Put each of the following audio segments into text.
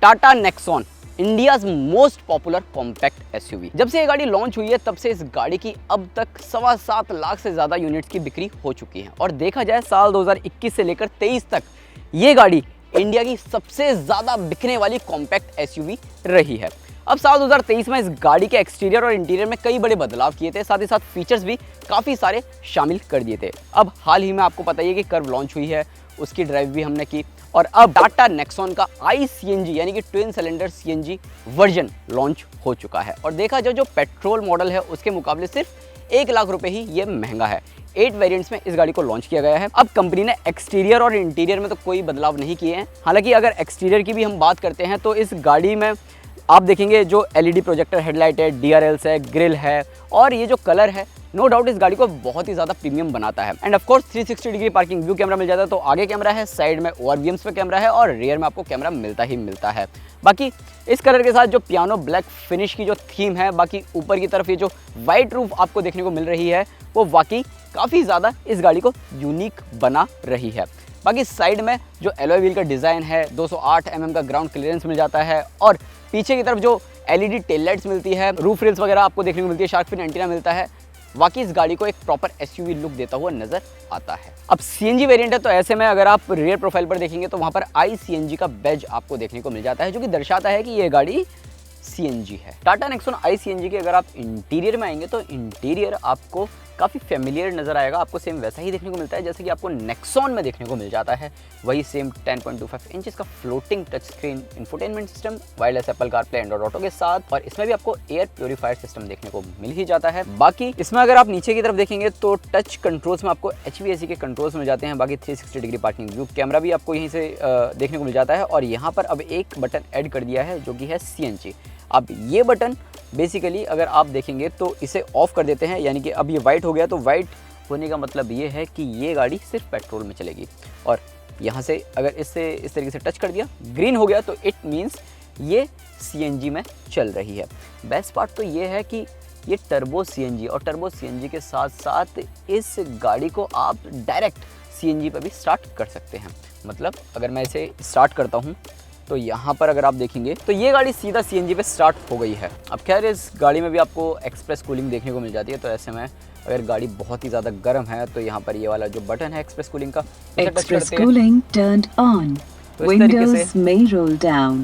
Tata Nexon, India's most popular compact SUV. जब से ये गाड़ी लॉन्च हुई है तब से इस गाड़ी की अब तक 7.25 लाख से ज़्यादा यूनिट्स की बिक्री हो चुकी है। और देखा जाए साल 2021 से लेकर 23 तक ये गाड़ी इंडिया की सबसे ज़्यादा बिकने वाली कॉम्पैक्ट एसयूवी रही है। अब साल 2023 में इस गाड़ी के एक्सटीरियर और इंटीरियर में कई बड़े बदलाव किए थे, साथ ही साथ फीचर्स भी काफ़ी सारे शामिल कर दिए थे। अब हाल ही में आपको पता ही है कि कर्व लॉन्च हुई है, उसकी ड्राइव भी हमने की और अब टाटा नेक्सॉन का iCNG यानी कि twin cylinder CNG version launch हो चुका है। और देखा जाए जो पेट्रोल मॉडल है उसके मुकाबले सिर्फ 1 लाख रुपए ही ये महंगा है। 8 वेरिएंट्स में इस गाड़ी को लॉन्च किया गया है। अब कंपनी ने एक्सटीरियर और इंटीरियर में तो कोई बदलाव नहीं किए हैं। हालांकि अगर एक्सटीरियर की भी हम बात करते हैं तो इस गाड़ी में आप देखेंगे जो LED प्रोजेक्टर हेडलाइट है, DRLs है, ग्रिल है और ये जो कलर है नो डाउट इस गाड़ी को बहुत ही ज़्यादा प्रीमियम बनाता है। And of course 360 degree parking view camera मिल जाता है, तो आगे कैमरा है, साइड में ORVMs पे कैमरा है और रियर में आपको कैमरा मिलता ही मिलता है। बाकी इस कलर के साथ जो पियानो ब्लैक फिनिश की जो थीम है, बाकी ऊपर की तरफ ये जो वाइट रूफ आपको देखने को मिल रही है वो वाकई काफ़ी ज़्यादा इस गाड़ी को यूनिक बना रही है। बाकी साइड में जो एलॉय व्हील का डिज़ाइन है, 208 mm का ग्राउंड क्लियरेंस मिल जाता है और पीछे की तरफ जो LED टेल लाइट्स मिलती है, रूफ रेल्स वगैरह आपको देखने को मिलती है, शार्क फिन एंटीना मिलता है। वाकई इस गाड़ी को एक प्रॉपर एसयूवी लुक देता हुआ नजर आता है। अब CNG वेरिएंट है तो ऐसे में अगर आप रियर प्रोफाइल पर देखेंगे तो वहां पर iCNG का बैज आपको देखने को मिल जाता है, जो कि दर्शाता है कि ये गाड़ी CNG है। टाटा नेक्सॉन iCNG के अगर आप इंटीरियर में आएंगे तो इंटीरियर आपको काफ़ी फेमिलियर नज़र आएगा। आपको सेम वैसा ही देखने को मिलता है जैसे कि आपको नेक्सॉन में देखने को मिल जाता है। वही सेम 10.25 इंच का floating touch screen infotainment system, wireless Apple CarPlay Android auto के साथ, और इसमें भी आपको एयर प्योरीफायर सिस्टम देखने को मिल ही जाता है। बाकी इसमें अगर आप नीचे की तरफ देखेंगे तो टच कंट्रोल्स में आपको HVAC के कंट्रोल्स मिल जाते हैं। बाकी 360 डिग्री पार्किंग व्यू कैमरा भी आपको यहीं से देखने को मिल जाता है। और यहाँ पर अब एक बटन ऐड कर दिया है जो कि है CNG। अब ये बटन बेसिकली अगर आप देखेंगे तो इसे ऑफ कर देते हैं, यानी कि अब ये वाइट हो गया। तो वाइट होने का मतलब ये है कि ये गाड़ी सिर्फ पेट्रोल में चलेगी। और यहाँ से अगर इससे इस तरीके से टच कर दिया, ग्रीन हो गया, तो इट मीन्स ये CNG में चल रही है। बेस्ट पार्ट तो ये है कि ये टर्बो CNG और टर्बो CNG के साथ साथ इस गाड़ी को आप डायरेक्ट CNG पर भी स्टार्ट कर सकते हैं। मतलब अगर मैं इसे स्टार्ट करता हूँ तो यहाँ पर अगर आप देखेंगे तो ये गाड़ी सीधा CNG पे स्टार्ट हो गई है। अब खैर इस गाड़ी में भी आपको एक्सप्रेस कूलिंग देखने को मिल जाती है। तो ऐसे में अगर गाड़ी बहुत ही ज़्यादा गर्म है तो यहाँ पर ये वाला जो बटन है एक्सप्रेस कूलिंग का, express cooling turned on, Windows may roll down,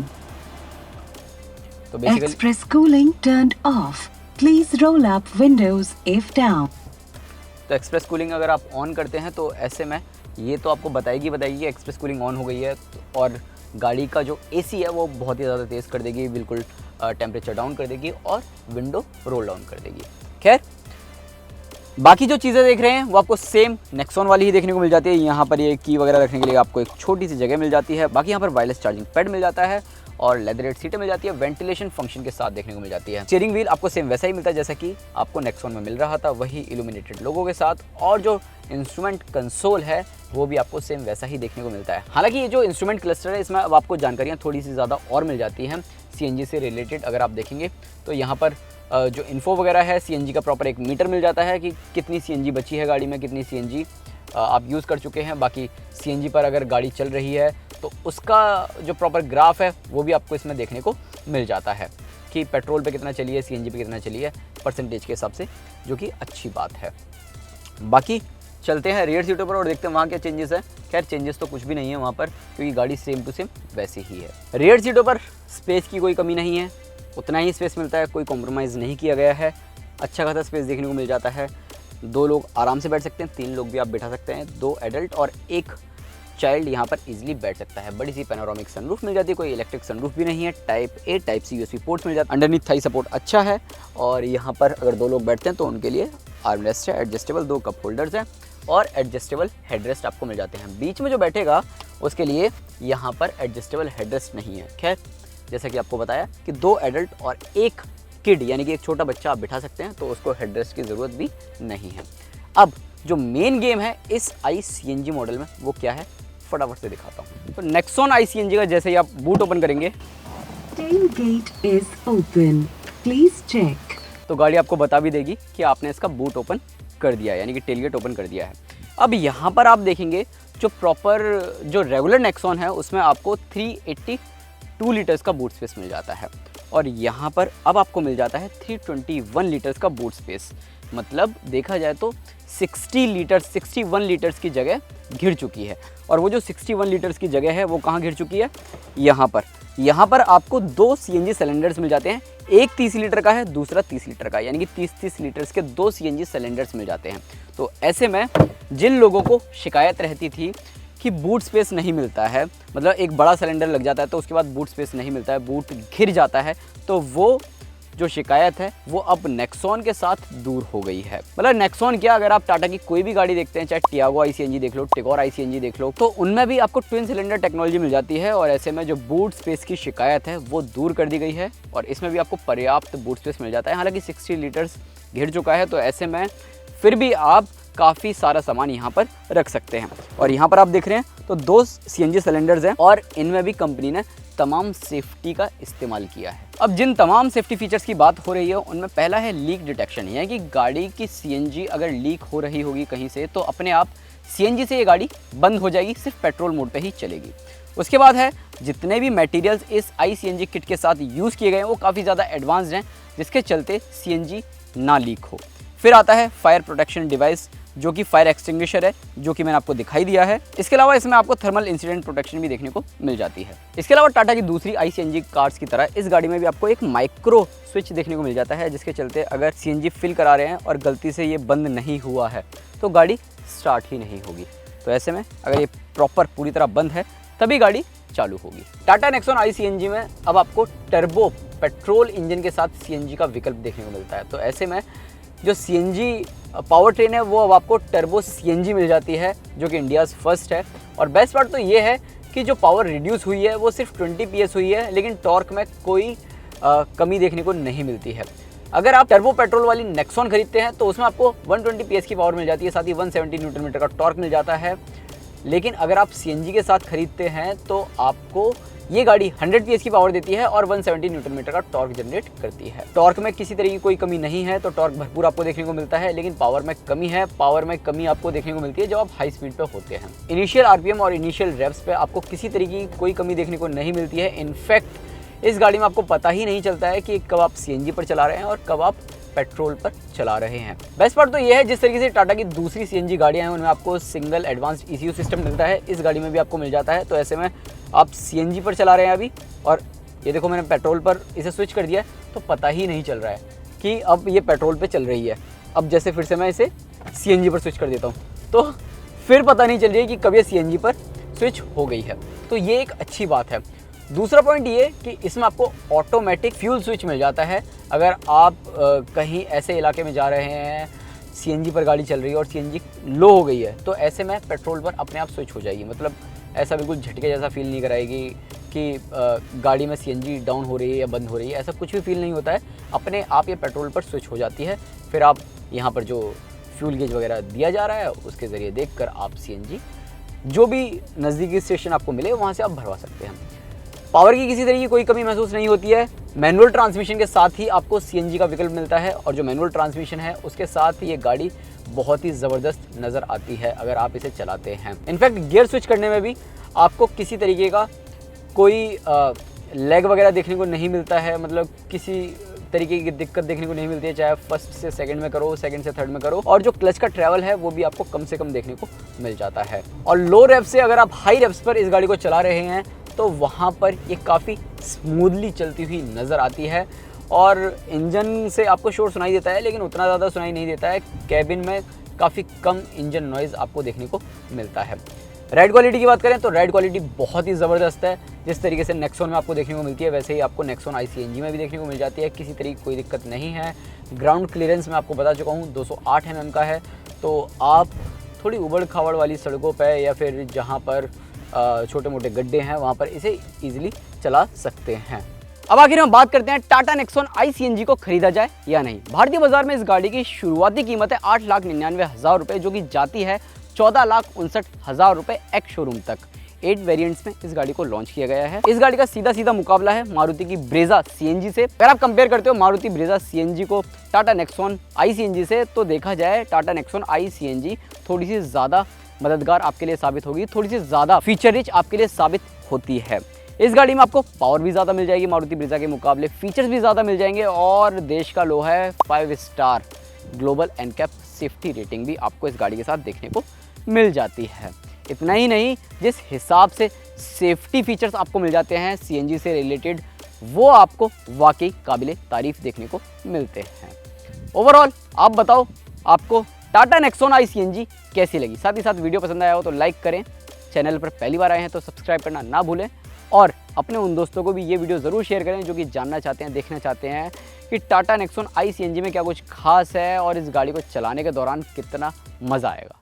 तो basically express cooling turned of, please roll up Windows if down. तो एक्सप्रेस कूलिंग अगर आप ऑन करते हैं तो ऐसे में ये तो आपको बताएगी कि एक्सप्रेस कूलिंग ऑन हो गई है। और गाड़ी का जो AC है वो बहुत ही ज़्यादा तेज़ कर देगी, बिल्कुल टेम्परेचर डाउन कर देगी और विंडो रोल डाउन कर देगी। खैर बाकी जो चीज़ें देख रहे हैं वो आपको सेम नेक्सॉन वाली ही देखने को मिल जाती है। यहाँ पर ये की वगैरह रखने के लिए आपको एक छोटी सी जगह मिल जाती है। बाकी यहाँ पर वायरलेस चार्जिंग पैड मिल जाता है और लेदरेट सीटें मिल जाती है, वेंटिलेशन फंक्शन के साथ देखने को मिल जाती है। स्टीयरिंग व्हील आपको सेम वैसा ही मिलता है जैसा कि आपको नेक्सॉन में मिल रहा था, वही इल्यूमिनेटेड लोगो के साथ। और जो इंस्ट्रूमेंट कंसोल है वो भी आपको सेम वैसा ही देखने को मिलता है। हालांकि ये जो इंस्ट्रूमेंट क्लस्टर है इसमें अब आपको जानकारियाँ थोड़ी सी ज़्यादा और मिल जाती हैं CNG से रिलेटेड। अगर आप देखेंगे तो यहाँ पर जो इन्फो वगैरह है, CNG का प्रॉपर एक मीटर मिल जाता है कि कितनी CNG बची है गाड़ी में, कितनी CNG आप यूज़ कर चुके हैं। बाकी CNG पर अगर गाड़ी चल रही है तो उसका जो प्रॉपर ग्राफ है वो भी आपको इसमें देखने को मिल जाता है कि पेट्रोल पे कितना चली है, CNG पे कितना चली है परसेंटेज के हिसाब से, जो कि अच्छी बात है। बाकी चलते हैं रियर सीटों पर और देखते हैं वहाँ क्या चेंजेस है। खैर चेंजेस तो कुछ भी नहीं है वहाँ पर, क्योंकि गाड़ी सेम टू सेम वैसी ही है। रियर सीटों पर स्पेस की कोई कमी नहीं है, उतना ही स्पेस मिलता है, कोई कॉम्प्रोमाइज़ नहीं किया गया है। अच्छा खासा स्पेस देखने को मिल जाता है। 2 लोग आराम से बैठ सकते हैं, 3 लोग भी आप बैठा सकते हैं, 2 एडल्ट और 1 चाइल्ड यहाँ पर इजीली बैठ सकता है। बड़ी सी पैनोरामिक सनरूफ मिल जाती है, कोई इलेक्ट्रिक सनरूफ भी नहीं है। Type A type C USB ports मिल जाते हैं। अंडरनीथ थाई सपोर्ट अच्छा है। और यहाँ पर अगर 2 लोग बैठते हैं तो उनके लिए आर्मरेस्ट है, एडजस्टेबल 2 कप होल्डर्स हैं और एडजस्टेबल हेडरेस्ट आपको मिल जाते हैं। बीच में जो बैठेगा उसके लिए यहाँ पर एडजस्टेबल हेडरेस्ट नहीं है। खैर जैसा कि आपको बताया कि 2 एडल्ट और 1 किड यानी कि एक छोटा बच्चा आप बिठा सकते हैं, तो उसको हेडरेस्ट की ज़रूरत भी नहीं है। अब जो मेन गेम है इस iCNG मॉडल में वो क्या है, फटाफट से दिखाता हूँ। तो नेक्सॉन iCNG का जैसे ही आप बूट ओपन करेंगे, tailgate is open, please check, तो गाड़ी आपको बता भी देगी कि आपने इसका बूट ओपन कर दिया है, यानी कि टेलगेट ओपन कर दिया है। अब यहाँ पर आप देखेंगे जो प्रॉपर जो रेगुलर नेक्सॉन है उसमें आपको 380 2 लीटर्स का बूट स्पेस मिल जाता है। और यहाँ पर अब आपको मिल जाता है 321 लीटर्स का बूट स्पेस। मतलब देखा जाए तो 61 लीटर्स की जगह घिर चुकी है। और वो जो 61 लीटर्स की जगह है वो कहाँ घिर चुकी है, यहाँ पर आपको 2 CNG सिलेंडर्स मिल जाते हैं। एक 30 लीटर का है, दूसरा 30 लीटर का, यानी कि 30 लीटर्स के 2 CNG सिलेंडर्स मिल जाते हैं। तो ऐसे में जिन लोगों को शिकायत रहती थी कि बूट स्पेस नहीं मिलता है, मतलब एक बड़ा सिलेंडर लग जाता है तो उसके बाद बूट स्पेस नहीं मिलता है, बूट घिर जाता है, तो वो जो शिकायत है वो अब नेक्सॉन के साथ दूर हो गई है। मतलब नेक्सॉन क्या, अगर आप टाटा की कोई भी गाड़ी देखते हैं, चाहे टियागो ICNG देख लो, टिगोर ICNG देख लो, तो उनमें भी आपको ट्विन सिलेंडर टेक्नोलॉजी मिल जाती है। और ऐसे में जो बूट स्पेस की शिकायत है वो दूर कर दी गई है और इसमें भी आपको पर्याप्त बूट स्पेस मिल जाता है। हालांकि 60 लीटर्स घिर चुका है, तो ऐसे में फिर भी आप काफ़ी सारा सामान यहाँ पर रख सकते हैं। और यहाँ पर आप देख रहे हैं तो 2 CNG सिलेंडर्स हैं और इनमें भी कंपनी ने तमाम सेफ्टी का इस्तेमाल किया है। अब जिन तमाम सेफ्टी फीचर्स की बात हो रही है उनमें पहला है लीक डिटेक्शन, यानी कि गाड़ी की CNG अगर लीक हो रही होगी कहीं से तो अपने आप CNG से ये गाड़ी बंद हो जाएगी, सिर्फ पेट्रोल मोड पे ही चलेगी। उसके बाद है जितने भी मटेरियल्स इस ICNG किट के साथ यूज़ किए गए हैं वो काफ़ी ज़्यादा एडवांस्ड हैं, जिसके चलते CNG ना लीक हो। फिर आता है फायर प्रोटेक्शन डिवाइस, जो कि फायर एक्सटिंग्विशर है, जो कि मैंने आपको दिखाई दिया है। इसके अलावा इसमें आपको थर्मल इंसिडेंट प्रोटेक्शन भी देखने को मिल जाती है। इसके अलावा टाटा की दूसरी ICNG कार्स की तरह इस गाड़ी में भी आपको एक माइक्रो स्विच देखने को मिल जाता है, जिसके चलते अगर CNG फिल करा रहे हैं और गलती से ये बंद नहीं हुआ है तो गाड़ी स्टार्ट ही नहीं होगी। तो ऐसे में अगर ये प्रॉपर पूरी तरह बंद है तभी गाड़ी चालू होगी। टाटा नेक्सॉन ICNG में अब आपको टर्बो पेट्रोल इंजन के साथ CNG का विकल्प देखने को मिलता है। तो ऐसे में जो CNG पावर ट्रेन है वो अब आपको टर्बो CNG मिल जाती है, जो कि इंडियाज़ फर्स्ट है। और बेस्ट पार्ट तो ये है कि जो पावर रिड्यूस हुई है वो सिर्फ 20 PS हुई है, लेकिन टॉर्क में कोई कमी देखने को नहीं मिलती है। अगर आप टर्बो पेट्रोल वाली नेक्सॉन खरीदते हैं तो उसमें आपको 120 PS की पावर मिल जाती है, साथ ही 170 न्यूटन मीटर का टॉर्क मिल जाता है। लेकिन अगर आप CNG के साथ खरीदते हैं तो आपको ये गाड़ी 100 PS की पावर देती है और 170 न्यूटन मीटर का टॉर्क जनरेट करती है। टॉर्क में किसी तरह की कोई कमी नहीं है, तो टॉर्क भरपूर आपको देखने को मिलता है, लेकिन पावर में कमी है। पावर में कमी आपको देखने को मिलती है जब आप हाई स्पीड पे होते हैं। इनिशियल RPM और इनिशियल रेव्स पे आपको किसी तरीके की कोई कमी देखने को नहीं मिलती है। इनफैक्ट इस गाड़ी में आपको पता ही नहीं चलता है कि कब आप CNG पर चला रहे हैं और कब आप पेट्रोल पर चला रहे हैं। बेस्ट पार्ट तो ये है, जिस तरीके से टाटा की दूसरी CNG गाड़ियां हैं उनमें आपको सिंगल एडवांस्ड ECU सिस्टम मिलता है, इस गाड़ी में भी आपको मिल जाता है। तो ऐसे में आप CNG पर चला रहे हैं अभी, और ये देखो मैंने पेट्रोल पर इसे स्विच कर दिया है तो पता ही नहीं चल रहा है कि अब ये पेट्रोल पे चल रही है। अब जैसे फिर से मैं इसे CNG पर स्विच कर देता हूँ तो फिर पता नहीं चल रही है कि कब ये CNG पर स्विच हो गई है। तो ये एक अच्छी बात है। दूसरा पॉइंट ये कि इसमें आपको ऑटोमेटिक फ्यूल स्विच मिल जाता है। अगर आप कहीं ऐसे इलाके में जा रहे हैं, CNG पर गाड़ी चल रही है और CNG लो हो गई है, तो ऐसे में पेट्रोल पर अपने आप स्विच हो जाएगी। मतलब ऐसा बिल्कुल झटके जैसा फील नहीं कराएगी कि गाड़ी में CNG डाउन हो रही है या बंद हो रही है, ऐसा कुछ भी फील नहीं होता है। अपने आप ये पेट्रोल पर स्विच हो जाती है। फिर आप यहाँ पर जो फ्यूल गेज वगैरह दिया जा रहा है उसके ज़रिए देखकर आप CNG जो भी नज़दीकी स्टेशन आपको मिले वहाँ से आप भरवा सकते हैं। पावर की किसी तरह की कोई कमी महसूस नहीं होती है। मैनुअल ट्रांसमिशन के साथ ही आपको CNG का विकल्प मिलता है, और जो मैनुअल ट्रांसमिशन है उसके साथ ये गाड़ी बहुत ही ज़बरदस्त नज़र आती है अगर आप इसे चलाते हैं। इनफैक्ट गियर स्विच करने में भी आपको किसी तरीके का कोई लैग वगैरह देखने को नहीं मिलता है, मतलब किसी तरीके की दिक्कत देखने को नहीं मिलती है, चाहे फर्स्ट से सेकंड में करो, सेकंड से थर्ड में करो। और जो क्लच का ट्रैवल है वो भी आपको कम से कम देखने को मिल जाता है। और लो रेव से अगर आप हाई रेव्स पर इस गाड़ी को चला रहे हैं तो वहाँ पर ये काफ़ी स्मूथली चलती हुई नज़र आती है। और इंजन से आपको शोर सुनाई देता है, लेकिन उतना ज़्यादा सुनाई नहीं देता है। कैबिन में काफ़ी कम इंजन नॉइज़ आपको देखने को मिलता है। राइड क्वालिटी की बात करें तो राइड क्वालिटी बहुत ही ज़बरदस्त है। जिस तरीके से नेक्सॉन में आपको देखने को मिलती है वैसे ही आपको नेक्सॉन ICNG में भी देखने को मिल जाती है। किसी तरीके की कोई दिक्कत नहीं है। ग्राउंड क्लियरेंस मैं आपको बता चुका हूँ 208 mm का है, तो आप थोड़ी उबड़ खाबड़ वाली सड़कों पर या फिर जहाँ पर छोटे मोटे गड्ढे हैं वहाँ पर इसे ईजिली चला सकते हैं। अब आखिर में बात करते हैं टाटा नेक्सॉन ICNG को खरीदा जाए या नहीं। भारतीय बाजार में इस गाड़ी की शुरुआती कीमत है 8,99,000 रुपये, जो कि जाती है 14,59,000 रुपये एक्स शोरूम तक। 8 वेरिएंट्स में इस गाड़ी को लॉन्च किया गया है। इस गाड़ी का सीधा मुकाबला है मारुति की ब्रेजा CNG से। अगर आप कंपेयर करते हो मारुति ब्रेजा CNG को टाटा नेक्सॉन ICNG से, तो देखा जाए टाटा नेक्सॉन ICNG थोड़ी सी ज़्यादा मददगार आपके लिए साबित होगी, थोड़ी सी ज़्यादा फीचर रिच आपके लिए साबित होती है। इस गाड़ी में आपको पावर भी ज़्यादा मिल जाएगी मारुति ब्रिज़ा के मुकाबले, फीचर्स भी ज़्यादा मिल जाएंगे और देश का लोहा है 5 star global NCAP safety rating भी आपको इस गाड़ी के साथ देखने को मिल जाती है। इतना ही नहीं, जिस हिसाब से सेफ्टी फीचर्स आपको मिल जाते हैं सीएनजी से रिलेटेड, वो आपको वाकई काबिले तारीफ देखने को मिलते हैं। ओवरऑल आप बताओ आपको टाटा नेक्सॉन आई सीएनजी कैसी लगी। साथ ही साथ वीडियो पसंद आया हो तो लाइक करें, चैनल पर पहली बार आए हैं तो सब्सक्राइब करना ना भूलें और अपने उन दोस्तों को भी ये वीडियो ज़रूर शेयर करें जो कि जानना चाहते हैं, देखना चाहते हैं कि टाटा नेक्सॉन आई सीएनजी में क्या कुछ खास है और इस गाड़ी को चलाने के दौरान कितना मज़ा आएगा।